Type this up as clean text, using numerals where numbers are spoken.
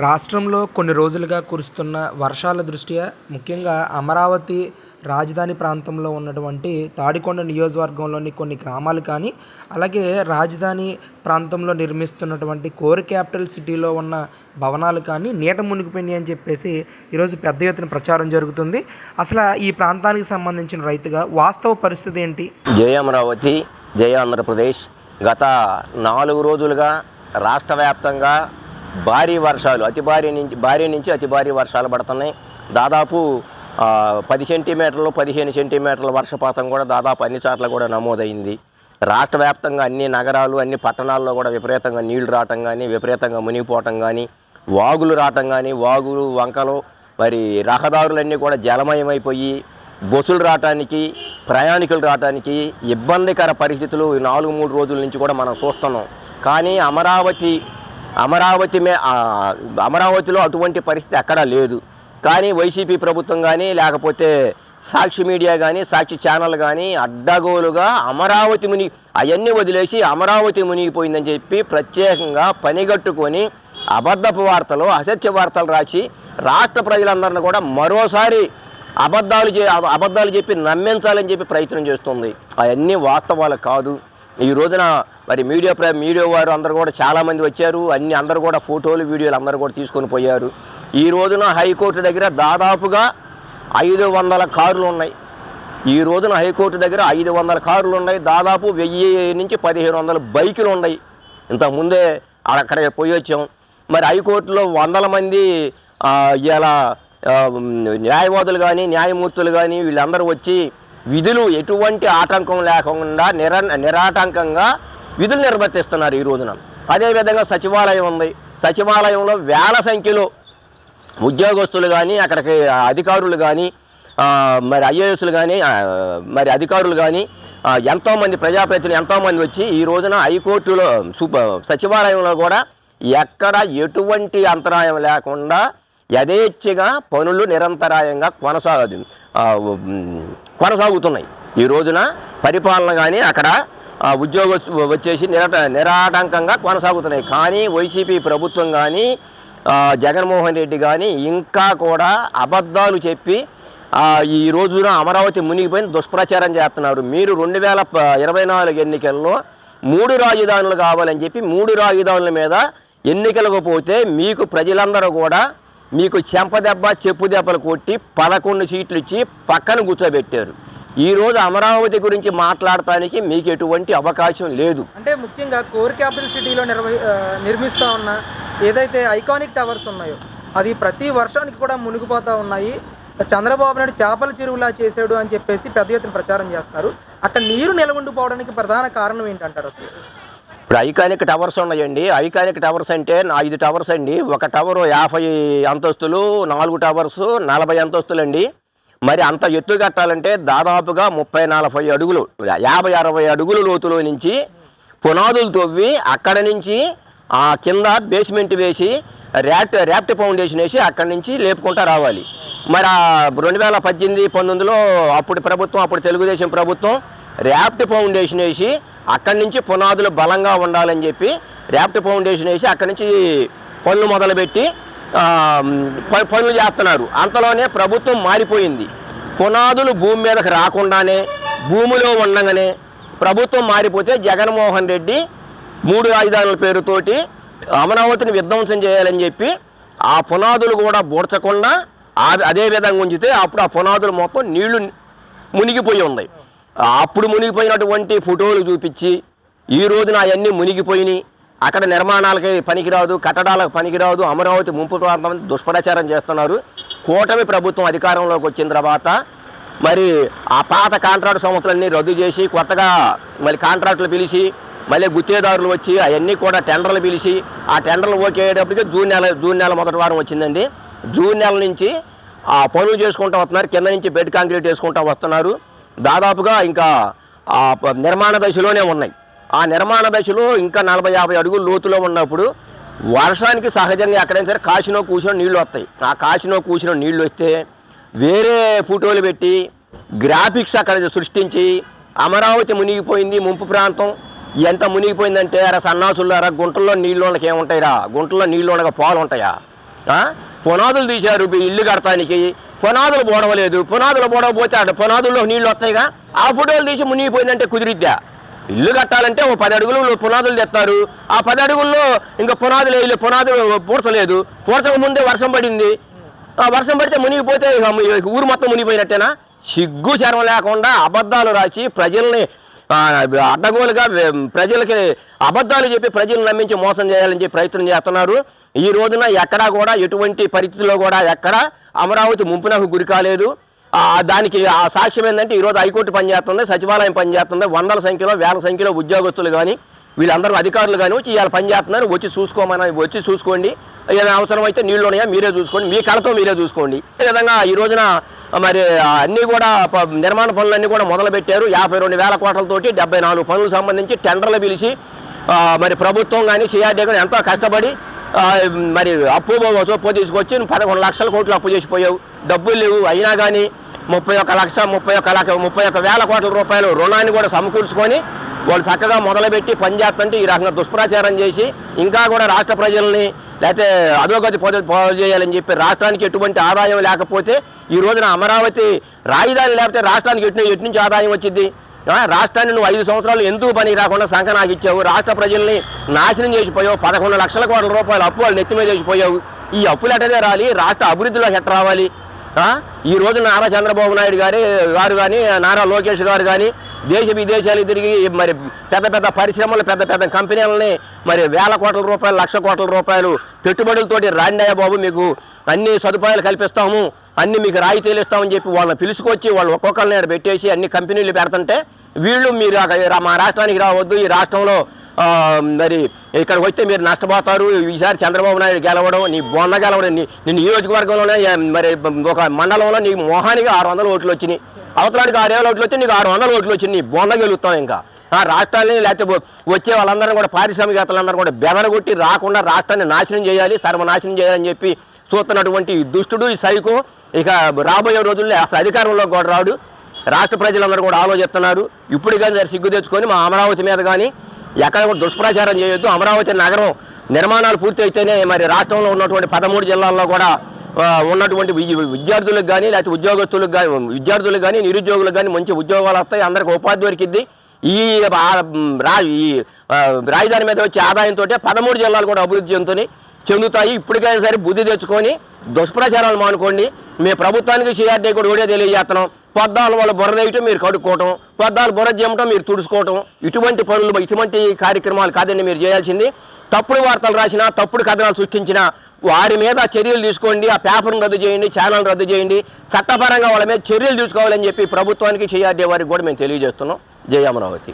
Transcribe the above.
రాష్ట్రంలో కొన్ని రోజులుగా కురుస్తున్న వర్షాల దృష్ట్యా ముఖ్యంగా అమరావతి రాజధాని ప్రాంతంలో ఉన్నటువంటి తాడికొండ నియోజకవర్గంలోని కొన్ని గ్రామాలు కానీ, అలాగే రాజధాని ప్రాంతంలో నిర్మిస్తున్నటువంటి కోర్ క్యాపిటల్ సిటీలో ఉన్న భవనాలు కానీ నీట మునిగిపోయినాయి అని చెప్పేసి ఈరోజు పెద్ద ఎత్తున ప్రచారం జరుగుతుంది. అసలు ఈ ప్రాంతానికి సంబంధించిన రైతుగా వాస్తవ పరిస్థితి ఏంటి? జై అమరావతి, జై ఆంధ్రప్రదేశ్. గత 4 రోజులుగా రాష్ట్ర వ్యాప్తంగా భారీ వర్షాలు, భారీ నుంచి అతి భారీ వర్షాలు పడుతున్నాయి. దాదాపు 10 సెంటీమీటర్లు 15 సెంటీమీటర్ల వర్షపాతం కూడా దాదాపు అన్ని చోట్ల కూడా నమోదైంది. రాష్ట్ర వ్యాప్తంగా అన్ని నగరాలు, అన్ని పట్టణాల్లో కూడా విపరీతంగా నీళ్లు రావటం కానీ, విపరీతంగా మునిగిపోవటం కానీ, వాగులు రావటం కానీ, వాగులు వంకలు, మరి రహదారులన్నీ కూడా జలమయమైపోయి బస్సులు రావటానికి, ప్రయాణికులు రావటానికి ఇబ్బందికర పరిస్థితులు 4-3 రోజుల నుంచి కూడా మనం చూస్తున్నాం. కానీ అమరావతిలో అటువంటి పరిస్థితి ఎక్కడా లేదు. కానీ వైసీపీ ప్రభుత్వం కానీ, లేకపోతే సాక్షి మీడియా కానీ, సాక్షి ఛానల్ కానీ అడ్డగోలుగా అవన్నీ వదిలేసి అమరావతి మునిగిపోయిందని చెప్పి ప్రత్యేకంగా పనిగట్టుకొని అబద్ధపు వార్తలు, అసత్య వార్తలు రాసి రాష్ట్ర ప్రజలందరినీ కూడా మరోసారి అబద్ధాలు చెప్పి నమ్మించాలని చెప్పి ప్రయత్నం చేస్తుంది. అవన్నీ వాస్తవాలు కాదు. ఈ రోజున మరి మీడియా వారు అందరూ కూడా చాలామంది వచ్చారు. అందరూ కూడా ఫోటోలు, వీడియోలు అందరూ కూడా తీసుకొని పోయారు. ఈ రోజున హైకోర్టు దగ్గర దాదాపుగా 500 కార్లు ఉన్నాయి. ఈ రోజున హైకోర్టు దగ్గర 500 కార్లు ఉన్నాయి. దాదాపు 1000 నుంచి 1500 బైకులు ఉన్నాయి. ఇంతకుముందే అక్కడికి పోయి వచ్చాం. మరి హైకోర్టులో 100 మంది ఇలా న్యాయవాదులు కానీ, న్యాయమూర్తులు కానీ వీళ్ళందరూ వచ్చి విధులు ఎటువంటి ఆటంకం లేకుండా నిరాటంకంగా విధులు నిర్వర్తిస్తున్నారు ఈ రోజున. అదేవిధంగా సచివాలయం ఉంది. సచివాలయంలో వేల సంఖ్యలో ఉద్యోగస్తులు కానీ, అక్కడికి అధికారులు కానీ, మరి ఐఏఎస్లు కానీ, మరి అధికారులు కానీ ఎంతోమంది ప్రజాప్రతినిధులు ఎంతోమంది వచ్చి ఈ రోజున హైకోర్టులో సచివాలయంలో కూడా ఎక్కడ ఎటువంటి అంతరాయం లేకుండా యథేచ్ఛగా పనులు నిరంతరాయంగా కొనసాగుతున్నాయి. ఈ రోజున పరిపాలన కానీ అక్కడ ఉద్యోగస్తులు వచ్చేసి నిరాటంకంగా కొనసాగుతున్నాయి. కానీ వైసీపీ ప్రభుత్వం కానీ, జగన్మోహన్ రెడ్డి కానీ ఇంకా కూడా అబద్ధాలు చెప్పి ఈ రోజున అమరావతి మునిగిపోయిన దుష్ప్రచారం చేస్తున్నారు. మీరు 2024 ఎన్నికల్లో 3 రాజధానులు కావాలని చెప్పి 3 రాజధానుల మీద ఎన్నికలకు పోతే మీకు ప్రజలందరూ కూడా మీకు చెప్పు దెబ్బలు కొట్టి 11 సీట్లు ఇచ్చి పక్కన కూర్చోబెట్టారు. ఈరోజు అమరావతి గురించి మాట్లాడటానికి మీకు ఎటువంటి అవకాశం లేదు. అంటే ముఖ్యంగా కోర్ క్యాపిటల్ సిటీలో నిర్మిస్తూ ఉన్న ఏదైతే ఐకానిక్ టవర్స్ ఉన్నాయో అది ప్రతి వర్షానికి కూడా మునిగిపోతూ ఉన్నాయి. చంద్రబాబు నాయుడు చేపల చెరువులా చేశాడు అని చెప్పేసి పెద్ద ఎత్తున ప్రచారం చేస్తారు. అక్కడ నీరు నిలవండిపోవడానికి ప్రధాన కారణం ఏంటంటారు? ఇప్పుడు ఐకానిక్ టవర్స్ ఉన్నాయండి. ఐకానిక్ టవర్స్ అంటే 5 టవర్స్ అండి. ఒక టవరు 50 అంతస్తులు, 4 టవర్స్ 40 అంతస్తులు అండి. మరి అంత ఎత్తు కట్టాలంటే దాదాపుగా 30-40 అడుగులు, 50-60 అడుగుల లోతులో నుంచి పునాదులు తవ్వి అక్కడ నుంచి కింద బేస్మెంట్ వేసి ర్యాప్ట్ ఫౌండేషన్ వేసి అక్కడి నుంచి లేపుకుంటూ రావాలి. మరి 2018-19లో అప్పుడు తెలుగుదేశం ప్రభుత్వం ర్యాప్ట్ ఫౌండేషన్ వేసి అక్కడి నుంచి పునాదులు బలంగా ఉండాలని చెప్పి ర్యాప్ట్ ఫౌండేషన్ వేసి అక్కడి నుంచి పనులు మొదలుపెట్టి పనులు చేస్తున్నారు. అంతలోనే ప్రభుత్వం మారిపోయింది. పునాదులు భూమి మీదకి రాకుండానే భూమిలో ఉండగానే ప్రభుత్వం మారిపోతే జగన్మోహన్ రెడ్డి 3 రాజధానుల పేరుతోటి అమరావతిని విధ్వంసం చేయాలని చెప్పి ఆ పునాదులు కూడా బూడ్చకుండా అదే విధంగా ఉంచితే అప్పుడు ఆ పునాదులు మొత్తం నీళ్లు మునిగిపోయి ఉన్నాయి. అప్పుడు మునిగిపోయినటువంటి ఫోటోలు చూపించి ఈ రోజున అవన్నీ మునిగిపోయినాయి, అక్కడ నిర్మాణాలకి పనికిరాదు, కట్టడాలకు పనికిరాదు, అమరావతి ముంపు ప్రాంతం దుష్ప్రచారం చేస్తున్నారు. కూటమి ప్రభుత్వం అధికారంలోకి వచ్చిన తర్వాత మరి ఆ పాత కాంట్రాక్టు సంస్థలన్నీ రద్దు చేసి కొత్తగా మళ్ళీ కాంట్రాక్టులు పిలిచి మళ్ళీ గుత్తేదారులు వచ్చి అవన్నీ కూడా టెండర్లు పిలిచి ఆ టెండర్లు ఓకే అయ్యేటప్పటికి జూన్ నెల మొదటి వారం వచ్చిందండి. జూన్ నెల నుంచి ఆ పనులు చేసుకుంటూ వస్తున్నారు. కింద నుంచి బెడ్ కాంక్రీట్ వేసుకుంటూ వస్తున్నారు. దాదాపుగా ఇంకా నిర్మాణ దశలోనే ఉన్నాయి. ఆ నిర్మాణ దశలో ఇంకా 40-50 అడుగులు లోతులో ఉన్నప్పుడు వర్షానికి సహజంగా ఎక్కడైనా సరే కాసినో కూసినో నీళ్లు వస్తాయి. ఆ కాసినో కూసినో నీళ్లు వస్తే వేరే ఫోటోలు పెట్టి గ్రాఫిక్స్ అక్కడ సృష్టించి అమరావతి మునిగిపోయింది, ముంపు ప్రాంతం ఎంత మునిగిపోయిందంటే సన్నాసులారా గుంటల్లో నీళ్ళు ఉండక ఏముంటాయిరా, గుంటల్లో నీళ్ళు ఉండక పాలు ఉంటాయా? పునాదులు తీశారు ఇల్లు కడటానికి, పునాదులు బోడవలేదు. పునాదులు బోడవపోతే అటు పునాదుల్లో నీళ్ళు వస్తాయిగా, ఆ ఫోటోలు తీసి మునిగిపోయిందంటే కుదిరిద్దా? ఇల్లు కట్టాలంటే ఓ 10 అడుగులు పునాదులు తెస్తారు. ఆ 10 అడుగుల్లో ఇంకా పునాదులు వేయలే, పునాదులు పూడ్చలేదు. పూడ్చక ముందే వర్షం పడింది. ఆ వర్షం పడితే మునిగిపోతే ఊరు మొత్తం మునిగిపోయినట్టేనా? సిగ్గు శరం లేకుండా అబద్ధాలు రాసి ప్రజల్ని అడ్డగోలుగా ప్రజలకి అబద్ధాలు చెప్పి ప్రజలను నమ్మించి మోసం చేయాలని చెప్పి ప్రయత్నం చేస్తున్నారు. ఈ రోజున ఎక్కడా కూడా ఎటువంటి పరిస్థితుల్లో కూడా ఎక్కడా అమరావతి ముంపునకు గురి కాలేదు. దానికి ఆ సాక్ష్యం ఏంటంటే ఈరోజు హైకోర్టు పనిచేస్తుంది, సచివాలయం పనిచేస్తుంది, వందల సంఖ్యలో వేల సంఖ్యలో ఉద్యోగస్తులు కానీ వీళ్ళందరూ అధికారులు కానీ వచ్చి ఇవాళ పనిచేస్తున్నారు. వచ్చి చూసుకోండి. ఏదైనా అవసరం అయితే నీళ్ళు ఉన్నాయా మీరే చూసుకోండి, మీ కళతో మీరే చూసుకోండి. అదేవిధంగా ఈ రోజున మరి అన్నీ కూడా నిర్మాణ పనులన్నీ కూడా మొదలుపెట్టారు. 52,000 కోట్లతోటి 74 పనులకు సంబంధించి టెండర్లు పిలిచి మరి ప్రభుత్వం కానీ సిఆర్డీ కానీ ఎంతో కష్టపడి మరి అప్పు తీసుకొచ్చి 11 లక్షల కోట్లు అప్పు చేసిపోయావు. డబ్బులు లేవు. అయినా కానీ 31,000 కోట్ల రూపాయలు రుణాన్ని కూడా సమకూర్చుకొని వాళ్ళు చక్కగా మొదలుపెట్టి పనిచేస్తుంటే ఈ రకంగా దుష్ప్రచారం చేసి ఇంకా కూడా రాష్ట్ర ప్రజల్ని లేకపోతే అధోగతి పాలు చేయాలని చెప్పి రాష్ట్రానికి ఎటువంటి ఆదాయం లేకపోతే ఈ రోజున అమరావతి రాజధాని లేకపోతే రాష్ట్రానికి ఎటు నుంచి ఆదాయం వచ్చింది? రాష్ట్రాన్ని నువ్వు 5 సంవత్సరాలు ఎందుకు పని రాకుండా సంఖ నాకు ఇచ్చావు? రాష్ట్ర ప్రజల్ని నాశనం చేసిపోయావు. 11 లక్షల కోట్ల రూపాయల అప్పు వాళ్ళు నెత్తి మీద చేసిపోయావు. ఈ అప్పులు ఎట్టదే రాలి, రాష్ట్ర అభివృద్ధిలో ఎట్ట రావాలి? ఈ రోజు నారా చంద్రబాబు నాయుడు గారు కానీ నారా లోకేష్ గారు కానీ దేశ విదేశాలు తిరిగి మరి పెద్ద పెద్ద పరిశ్రమలు పెద్ద పెద్ద కంపెనీలని మరి 1,000 కోట్ల రూపాయలు 1,00,000 కోట్ల రూపాయలు పెట్టుబడులతోటి రాండయ్య బాబు మీకు అన్ని సదుపాయాలు కల్పిస్తాము, అన్ని మీకు రాయితీలు ఇస్తామని చెప్పి వాళ్ళని పిలుచుకొచ్చి వాళ్ళు ఒక్కొక్కరిని పెట్టేసి అన్ని కంపెనీలు పెడుతుంటే వీళ్ళు మీరు మా రాష్ట్రానికి రావద్దు, ఈ రాష్ట్రంలో మరి ఇక్కడికి వస్తే మీరు నష్టపోతారు, ఈసారి చంద్రబాబు నాయుడు గెలవడం నీ బొంద గెలవడం నీ నియోజకవర్గంలోనే మరి ఒక మండలంలో నీ మోహానికి 600 ఓట్లు వచ్చినాయి, అవతలానికి 6,000 ఓట్లు వచ్చి నీకు 600 ఓట్లు వచ్చింది. నీ బొంద గెలుస్తాం. ఇంకా రాష్ట్రాన్ని లేకపోతే వచ్చే వాళ్ళందరూ కూడా పారిశ్రామికవేత్తలందరూ కూడా బెదరగొట్టి రాకుండా రాష్ట్రాన్ని నాశనం చేయాలి, సర్వనాశనం చేయాలని చెప్పి చూస్తున్నటువంటి దుష్టుడు ఈ సైకో ఇక రాబోయే రోజుల్లో అసలు అధికారంలో కూడా రాడు. రాష్ట్ర ప్రజలందరూ కూడా ఆలోచిస్తున్నారు. ఇప్పుడు కానీ సిగ్గు తెచ్చుకొని మా అమరావతి మీద కానీ ఎక్కడ కూడా దుష్ప్రచారం చేయొద్దు. అమరావతి నగరం నిర్మాణాలు పూర్తి అయితేనే మరి రాష్ట్రంలో ఉన్నటువంటి 13 జిల్లాల్లో కూడా ఉన్నటువంటి విద్యార్థులకు కానీ లేకపోతే విద్యార్థులకు కానీ నిరుద్యోగులకు కానీ మంచి ఉద్యోగాలు వస్తాయి, అందరికి ఉపాధి దొరికిద్ది. ఈ రాజధాని మీద వచ్చే ఆదాయంతో 13 జిల్లాలు కూడా అభివృద్ధి చెందుతాయి. ఇప్పటికైనా సరే బుద్ధి తెచ్చుకొని దుష్ప్రచారాలు మానుకోండి. మీ ప్రభుత్వానికి సిఆర్డీ కూడా ఓడే తెలియజేస్తున్నాం. పొద్దాలు వాళ్ళు బుర్ర వేయటం మీరు కడుక్కోవటం, పొద్దాలు బుర్ర చేయటం మీరు తుడుచుకోవటం, ఇటువంటి పనులు ఇటువంటి కార్యక్రమాలు కాదండి మీరు చేయాల్సింది. తప్పుడు వార్తలు రాసినా తప్పుడు కథనాలు సృష్టించినా వారి మీద చర్యలు తీసుకోండి. ఆ పేపర్ను రద్దు చేయండి, ఛానల్ రద్దు చేయండి, చట్టపరంగా వాళ్ళ మీద చర్యలు తీసుకోవాలని చెప్పి ప్రభుత్వానికి సిఆర్డీ వారికి కూడా మేము తెలియజేస్తున్నాం. జై అమరావతి.